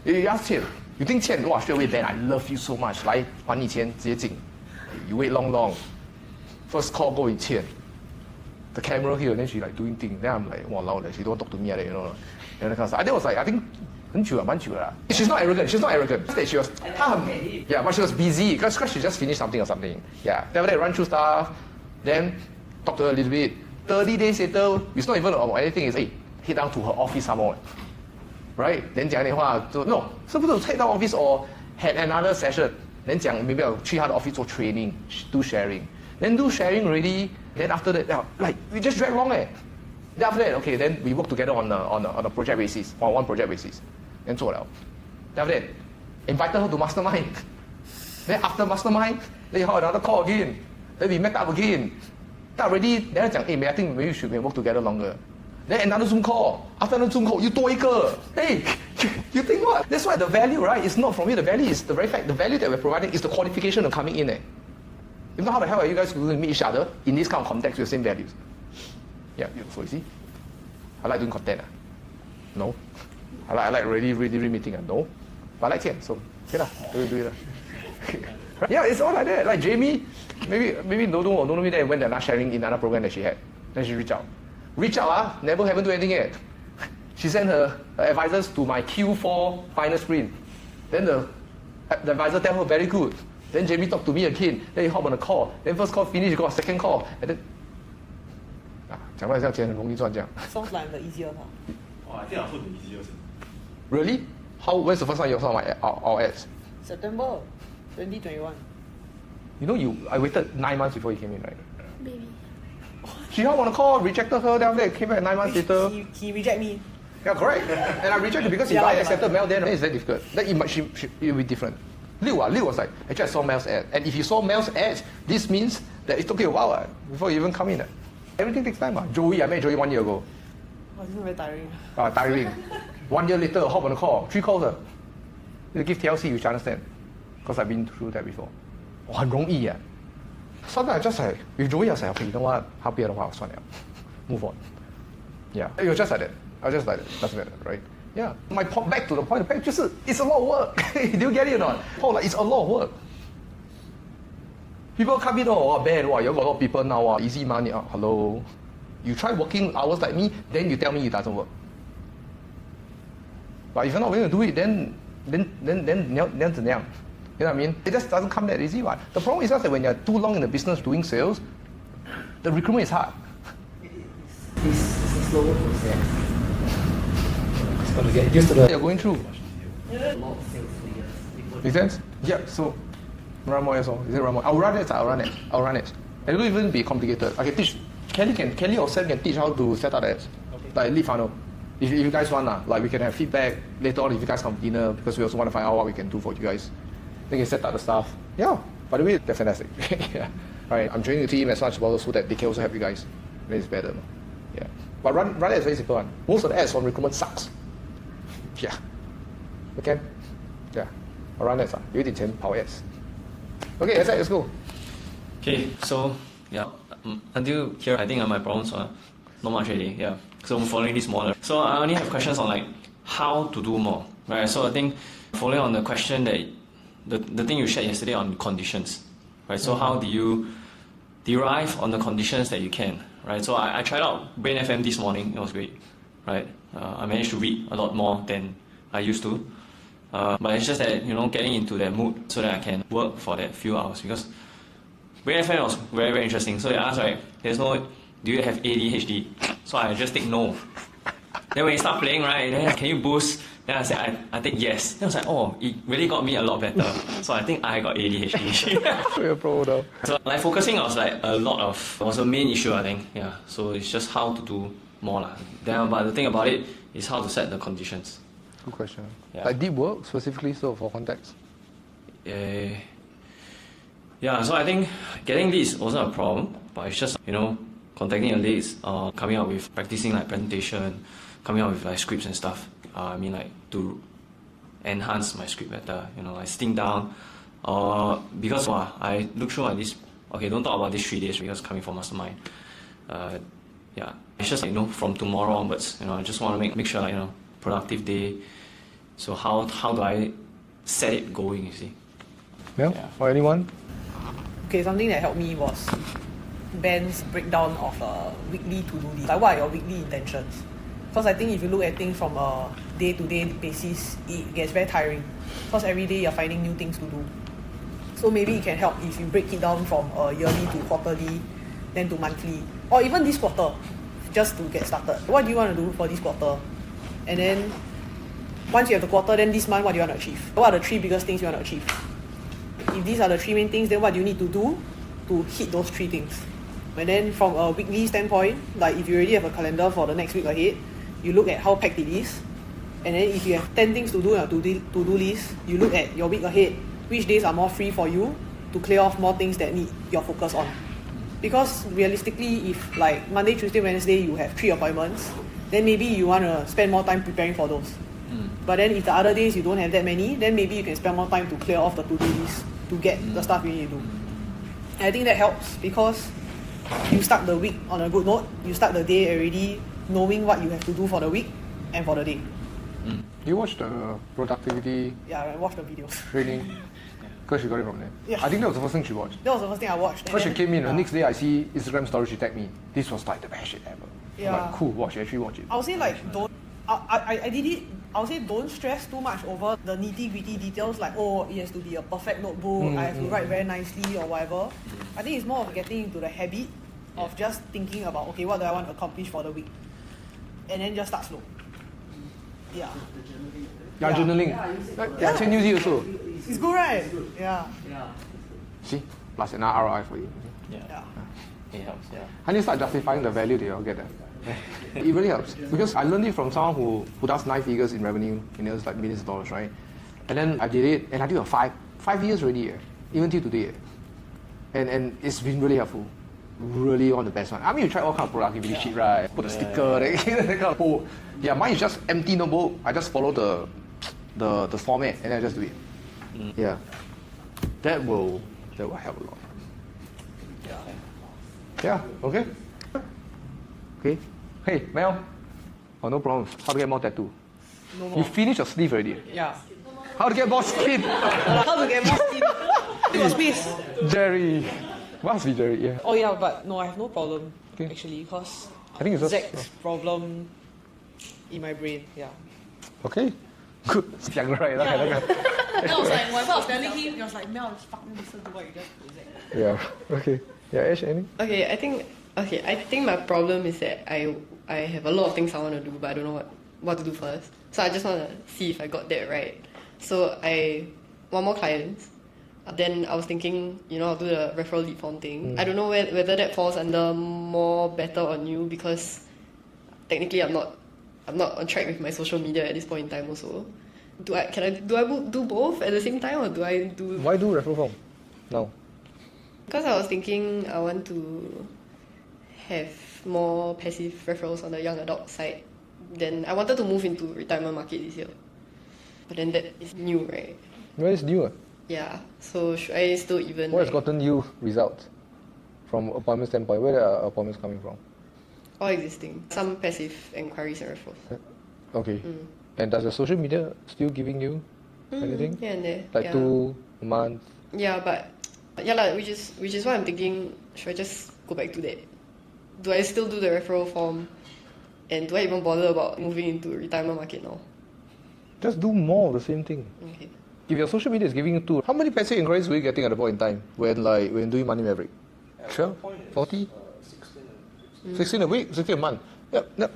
You ask Qian, you think Qian, wow, straight away, Ben, I love you so much. 来还你钱直接进. You wait long. First call go with Qian. The camera here, then she like doing things. Then I'm like, wow, she don't talk to me, you know. And that kind of stuff. I was like, I think 很久了, 蛮久了. She's not arrogant. Just that she was, yeah, but she was busy because she just finished something or something. Yeah. Then after that, run through stuff. Then talk to her a little bit. 30 days later, it's not even about anything. It's head down to her office somewhere. Right? Then 讲点话, no, 是不是 head down office or had another session? Then 讲 maybe 要去她的 office 做 training, do sharing. Then do sharing already. Then after that, like we just drag along. Then after that, okay, then we work together on a project basis, on one project basis. Then 做了. Then after that, invited her to mastermind. Then after mastermind, then you have another call again. Then we met up again. Then already, then I say, hey, I think maybe we should work together longer. Then another Zoom call. After another Zoom call, you 多一个. Hey, you think what? That's why the value, right, is not from you. The value is the very fact, the value that we're providing is the qualification of coming in. If not, how the hell are you guys going to meet each other in this kind of context with the same values? Yeah, beautiful, you see? I like doing content. No. I like really meeting. No. But I like it, so okay lah, do it. Yeah, it's all like that. Like Jamie, maybe don't know me then when they're not sharing in another program that she had. Then she reached out. Never haven't do anything yet. She sent her advisors to my Q4 final sprint. Then the advisor tell her very good. Then Jamie talked to me again. Then he hop on a call. Then first call finished, got a second call. And then 讲到像钱很容易赚这样。 Sounds like the easier part. Oh, I think I put the easier. Really? When's the first time you saw our ads? September 2021. You know, I waited 9 months before you came in, right? Baby. She hop on a call, rejected her, then after that came back 9 months later. He reject me. Yeah, correct. And I rejected because if Yeah, I yeah, accepted Mel, then it's very difficult. Then it will be different. Liu was like, actually I saw Mel's ad. And if you saw Mel's ads, this means that it took you a while before you even come in. Everything takes time. Joey, I met Joey 1 year ago. Oh, this is very tiring. Tiring. 1 year later, hop on a call, 3 calls. You give TLC, you should understand. Because I've been through that before. 很容易 Sometimes I just like, with Joey I was like, okay, you know what? 他不要的话，算了 Move on. Yeah, you're just like that. I was just like that. Doesn't matter, right? Yeah. Back to the point, it's a lot of work. Do you get it or not? Like, it's a lot of work. People come in, Ben, you got a lot of people now, easy money. Hello. You try working hours like me, then you tell me it doesn't work. But if you're not willing to do it, then 怎样? You know what I mean? It just doesn't come that easy, right? The problem is just that when you're too long in the business doing sales, the recruitment is hard. It's a slower process. It's going to get used to the... You're going through. A lot of sales leaders. Make sense? Yeah, so run more as well. Is it run more? I'll run it. It will even be complicated. I can teach. Kelly or Sam can teach how to set up ads. Like lead funnel. If you guys want, like we can have feedback later on if you guys come for dinner because we also want to find out what we can do for you guys. They can set up the stuff. Yeah. By the way, they're fantastic. Yeah. Alright, I'm training the team as much as possible so that they can also help you guys. Then it's better. Yeah. But run ads is very simple. Most of the ads from recruitment sucks. Yeah. Okay? Yeah. Run ads 有点钱跑 ads. Okay, let's go. Okay, so yeah, until here I think my problems are not much already. Yeah, so I'm following this model. So I only have questions on like how to do more, right? So I think following on the question that the thing you shared yesterday on conditions, right? So how do you derive on the conditions that you can, right? So I tried out Brain FM this morning. It was great, right? I managed to read a lot more than I used to. But it's just that, getting into that mood so that I can work for that few hours because Brain FM was very, very interesting. So they asked, right, do you have ADHD? So I just take no. Then when you start playing, right, then can you boost? Then I said, I think yes. Then I was like, oh, it really got me a lot better. So I think I got ADHD. You're a pro though. So like focusing was like was a main issue, I think. Yeah. So it's just how to do more. But the thing about it is how to set the conditions. Good question. Yeah. Like deep work specifically so for context? Yeah, so I think getting leads wasn't a problem, but it's just, contacting your leads, coming up with practicing like presentation, coming up with like scripts and stuff. To enhance my script better, like sitting down. Because I look through this, okay, don't talk about these 3 days because coming from mastermind. Yeah, it's just from tomorrow onwards, I just want to make sure productive day. So how do I set it going, you see? Yeah. Or anyone? Okay, something that helped me was Ben's breakdown of a weekly to-do list. Like, what are your weekly intentions? Because I think if you look at things from a day-to-day basis, it gets very tiring. Because every day you're finding new things to do. So maybe it can help if you break it down from yearly to quarterly, then to monthly, or even this quarter, just to get started. What do you want to do for this quarter? And then once you have the quarter, then this month, what do you want to achieve? What are the 3 biggest things you want to achieve? If these are the 3 main things, then what do you need to do to hit those 3 things? And then from a weekly standpoint, like if you already have a calendar for the next week ahead, you look at how packed it is. And then if you have 10 things to do on your to-do list, you look at your week ahead, which days are more free for you to clear off more things that need your focus on. Because realistically, if like Monday, Tuesday, Wednesday you have 3 appointments, then maybe you want to spend more time preparing for those. But then if the other days you don't have that many, then maybe you can spend more time to clear off the to-do list to get the stuff you need to do. And I think that helps because you start the week on a good note, you start the day already knowing what you have to do for the week and for the day. You watched the productivity Yeah, I watched the videos. training because she got it from there. Yeah. I think that was the first thing she watched. That was the first thing I watched. First she And came in, the then, next day I see Instagram story, she tagged me. This was like the best shit ever. Yeah. Like, cool, watch, actually watch it. I would say like don't. I did it. I would say don't stress too much over the nitty-gritty details like oh it has to be a perfect notebook, I have to write very nicely or whatever. I think it's more of getting into the habit of just thinking about okay what do I want to accomplish for the week, and then just start slow. Yeah, Yeah, journaling. Yeah, I can use it also. it's good, right? Yeah, See, plus another ROI for you. yeah. It helps, yeah. And you start justifying the value that you'll get there. It really helps because I learned it from someone who does 9 figures in revenue, it's like millions of dollars, right? And then I did it, and I did it for 5 years already, even till today. And it's been really helpful. Really one of the best one. I mean, you try all kind of productivity shit, right? Put a sticker, that kind of pull. Yeah, mine is just empty notebook. I just follow the format and I just do it. Yeah, that will help a lot. Yeah. Okay. Okay. Hey, Mel. Oh, no problem. How to get more tattoo? No You more. finished your sleeve already. Yeah. How to get more skin? How to get more skin? It was space. Jerry. Must be Jerry, yeah. Oh yeah, but no, I have no problem Okay. actually because I think it's just... Zach's problem in my brain. Yeah. Okay. Good. 讲得 right 那个 Then I was like, whatever I was telling him, he was like, Mel, just fucking listen to what you just said. Yeah. Okay. Yeah, Ash, any? Okay, I think my problem is that I have a lot of things I want to do, but I don't know what to do first. So I just want to see if I got that right. So I want more clients. Then I was thinking, I'll do the referral lead form thing. I don't know whether that falls under more better on you because technically I'm not on track with my social media at this point in time also. Do I do both at the same time or do I do? Why do referral form? No. Because I was thinking I want to have more passive referrals on the young adult side. Then I wanted to move into retirement market this year. But then that is new, right? Where is new? Yeah. So should I still even What has gotten you results from appointment standpoint? Where are appointments coming from? all existing? Some passive inquiries and referrals. Okay. And does the social media still giving you anything? Here and there. Like yeah. 2 months? Yeah, but which is why I'm thinking, should I just go back to that? Do I still do the referral form? And do I even bother about moving into retirement market now? Just do more of the same thing. Okay. If your social media is giving you 2, how many passive inquiries were you getting at the point in time when doing Money Maverick? 12? 40? 16 a week? 16 a month? Yep.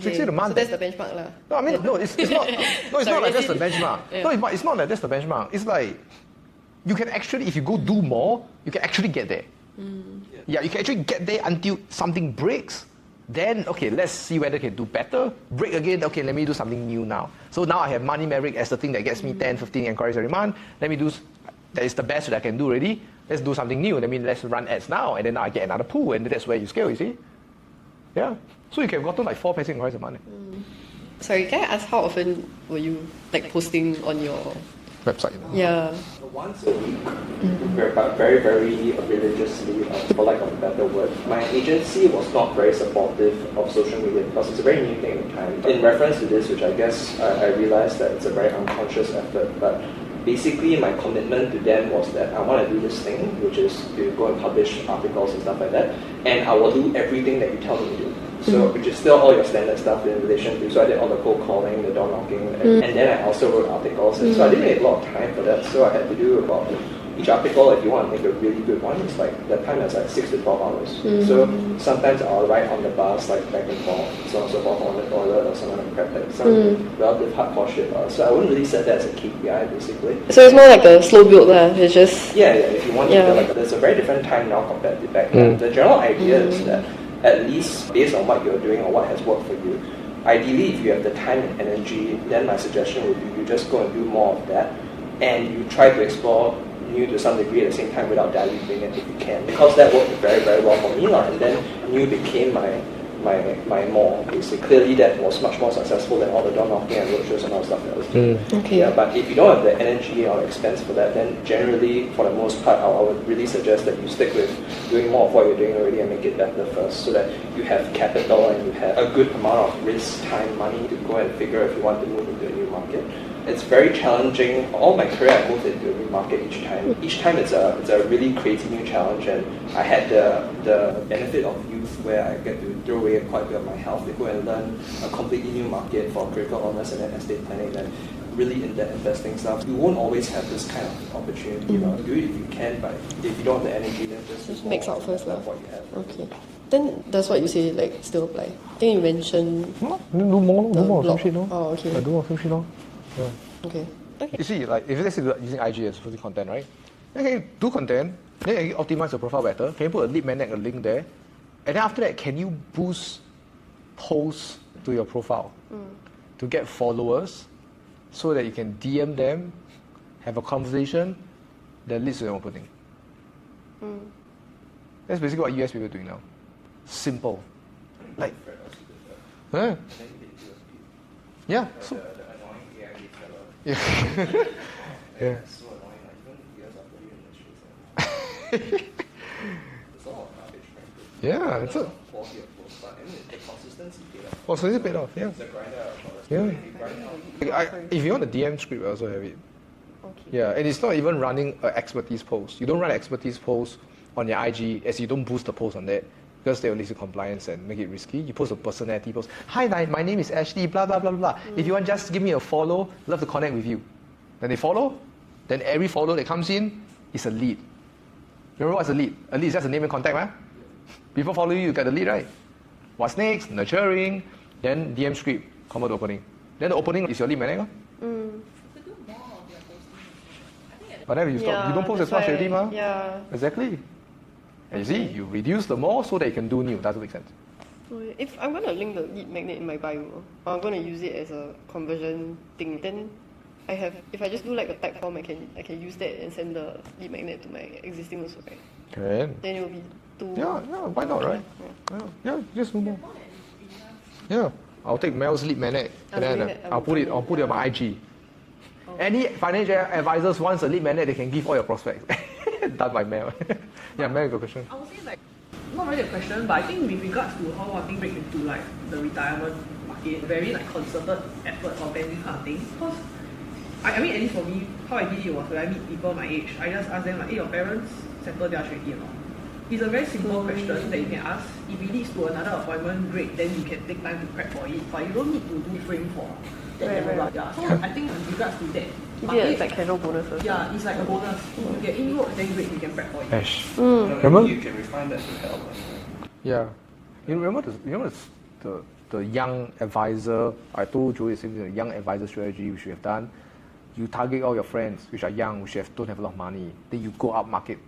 16 a month. So that's the benchmark lah. No, I mean, no, it's not. No, it's not like that's the benchmark. Yeah. No, it's not like that's the benchmark. It's like you can actually, if you go do more, you can actually get there. Yeah, you can actually get there until something breaks. Then, okay, let's see whether I can do better. Break again, okay, let me do something new now. So now I have Money Maverick as the thing that gets me 10, 15 inquiries every month. Let me do, that is the best that I can do already. Let's do something new. Let's run ads now, and then now I get another pool, and that's where you scale, you see? Yeah. So you can have gotten like 4 passive inquiries a month. Sorry, can I ask how often were you posting on your Website. yeah? Once a week, very, very religiously, for lack of a better word. My agency was not very supportive of social media because it's a very new thing at the time. In reference to this, which I guess I realized that it's a very unconscious effort, but basically my commitment to them was that I want to do this thing, which is to go and publish articles and stuff like that, and I will do everything that you tell me to do. So, which is still all your standard stuff in relation to, so I did all the cold calling, the door knocking, and then I also wrote articles, and so I didn't have a lot of time for that, so I had to do about, each article, if you want to make a really good one, it's like, the time is like 6 to 12 hours. So, sometimes I'll write on the bus, like back and forth, so on and so forth, on the toilet, or something like that, like some relative hardcore shit. So I wouldn't really set that as a KPI, basically. So it's more like a slow build lah. It's just Yeah, if you want to, like, there's a very different time now compared to back then. The general idea is that, at least based on what you're doing or what has worked for you, ideally if you have the time and energy, then my suggestion would be you just go and do more of that. and you try to explore new to some degree at the same time without diluting it if you can. Because that worked very, very well for me, and then new became my more. Basically, clearly that was much more successful than all the door knocking and roadshows and all the stuff that I was doing. Okay. Yeah, but if you don't have the energy or expense for that, then generally, for the most part, I would really suggest that you stick with doing more of what you're doing already and make it better first, so that you have capital and you have a good amount of risk, time, money to go and figure if you want to move into a new market. It's very challenging. All my career, I moved into a new market each time. Each time, it's a really crazy new challenge, and I had the benefit of youth where I get to throw away quite a bit of my health to go and learn a completely new market for critical illness and then estate planning and really in-depth investing stuff. You won't always have this kind of opportunity. You know, do it if you can, but if you don't have the energy, then just max out first lah. what you have. Okay. Then that's what you say, like, still apply. I think you mentioned Do more, the do more, blog. some shit, no? Oh, okay. Do more, some shit, no? Yeah. Okay. Okay. You see, like if let's say you're using IG as for content, right? Then can you do content, then you optimize your profile better. Can you put a lead magnet, a link there? And then after that, can you boost posts to your profile to get followers so that you can DM them, have a conversation that leads to an opening? That's basically what US people are doing now. Simple. Like, huh? Yeah. So, yeah. Yeah. Yeah, it's a. Oh, so it's paid off, yeah. Yeah. If you want a DM script, I also have it. Okay. Yeah, and it's not even running an expertise post. You don't run an expertise post on your IG as you don't boost the post on that because they will lead to compliance and make it risky. You post a personality post. Hi, my name is Ashley, blah, blah, blah, blah. If you want, just give me a follow. Love to connect with you. Then they follow. Then every follow that comes in is a lead. Remember what's a lead? A lead is just a name and contact, right? People follow you, you get the lead, right? What's next? Nurturing. Then DM script, convert to opening. Then the opening is your lead magnet. But then you stop, you don't post as much already, ma? Yeah. Exactly. And you see, you reduce the more so that you can do new. Doesn't make sense. So if I'm gonna link the lead magnet in my bio, or I'm gonna use it as a conversion thing, then I have, if I just do like a type form, I can use that and send the lead magnet to my existing also, right? Can. Then it will be two. Yeah, why not, right? Yeah, just do more. Yeah, I'll take Mel's lead magnet and then I'll put it on my IG. Any financial advisors wants a lead magnet, they can give all your prospects. Done by Mel. Yeah, Mel, you got a question? I would say like, not really a question, but I think with regards to how wanting break into like the retirement market, very like concerted effort or planning kind of thing. Because I mean, at least for me, how I did it was when I meet people my age, I just ask them like, hey, your parents settle their already or not? It's a very simple question that you can ask. If it leads to another appointment, great, then you can take time to prep for it. But you don't need to do frame for that. Right. Yeah. So I think with regards to that, Give it as like casual bonuses. yeah, it's like a bonus. If you get inroads, then great, you can prep for it. Ash. Remember? You can refine that to help. Yeah. You remember the young advisor, I told Joey the young advisor strategy we should have done. You target all your friends which are young, which don't have a lot of money. Then you go up market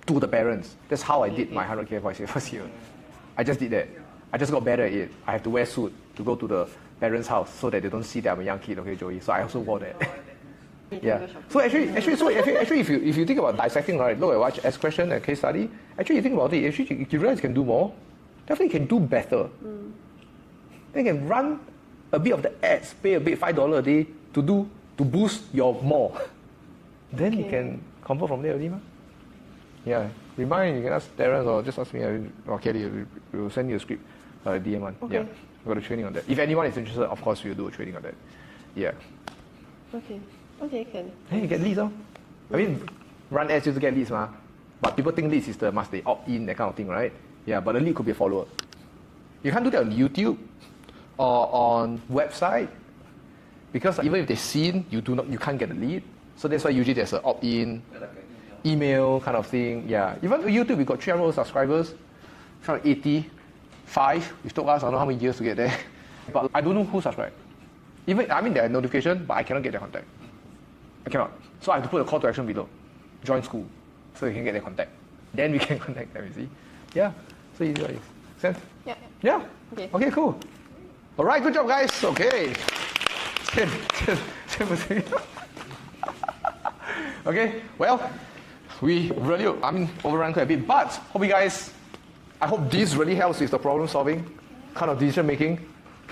to the parents. That's how I did my 100K for my first year. I just did that. I just got better at it. I have to wear suit to go to the parents' house so that they don't see that I'm a young kid, okay, Joey? So I also wore that. Yeah. So actually, if you think about dissecting, right, look at what ask question and case study. Actually, you think about it. Actually, you realize you can do more. Definitely, you can do better. Then you can run a bit of the ads, pay a bit $5 a day to boost your more. Then you can convert from there already, ma. Yeah. Remind, you can ask Terence or just ask me or Kelly. We will send you a script, DM one. Okay. Yeah. We got a training on that. If anyone is interested, of course we'll do a training on that. Yeah. Okay. Okay, can. Hey, you get leads, oh. I mean, run ads to get leads, ma. But people think leads is the must they opt in, that kind of thing, right? Yeah, but a lead could be a follower. You can't do that on YouTube or on website because even if they've seen, you can't get a lead. So that's why usually there's an opt-in, email kind of thing. Yeah. Even on YouTube, we got 300 subscribers, 385. It took us I don't know how many years to get there. But I don't know who subscribed. Even there are notifications, but I cannot get their contact. I cannot. So I have to put a call to action below. Join school. So you can get their contact. Then we can contact them, you see. Yeah. So easy like this. Sense? Yeah. Yeah? Okay. Okay, cool. Alright, good job guys. Okay. Okay, well, we really, overran quite a bit, but hope you guys, I hope this really helps with the problem solving, kind of decision making.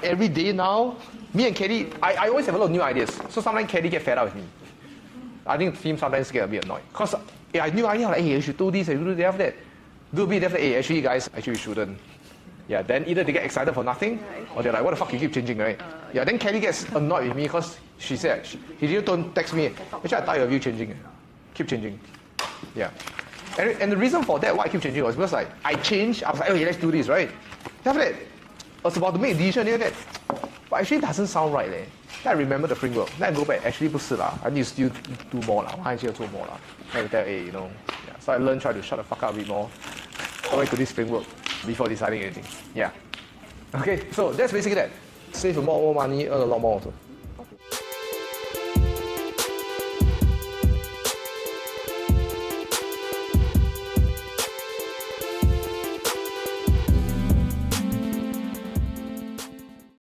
Every day now, me and Kelly, I always have a lot of new ideas. So sometimes Kelly get fed up with me. I think Tim sometimes get a bit annoyed. Because I have new idea, like, hey, you should do this, you should do that, after that. Do a bit, after that, hey, actually guys, actually you shouldn't. Yeah, then either they get excited for nothing, or they're like, what the fuck, you keep changing, right? Yeah, then Kelly gets annoyed with me because she said, he didn't don't text me, actually I tired of you changing. Keep changing. Yeah. And the reason for that, why I keep changing was because like, I changed, I was like, okay, let's do this, right? Then after that, I was about to make a decision, that, but actually it doesn't sound right. Then I remember the framework. Then I go back, actually 不是啦, I need to still do more lah. 我还需要做 more lah. Then I tell, hey, you know, yeah. So I learned try to shut the fuck up a bit more. Go back to this framework before deciding anything. Yeah. Okay, so that's basically that. Save a lot more money, earn a lot more also.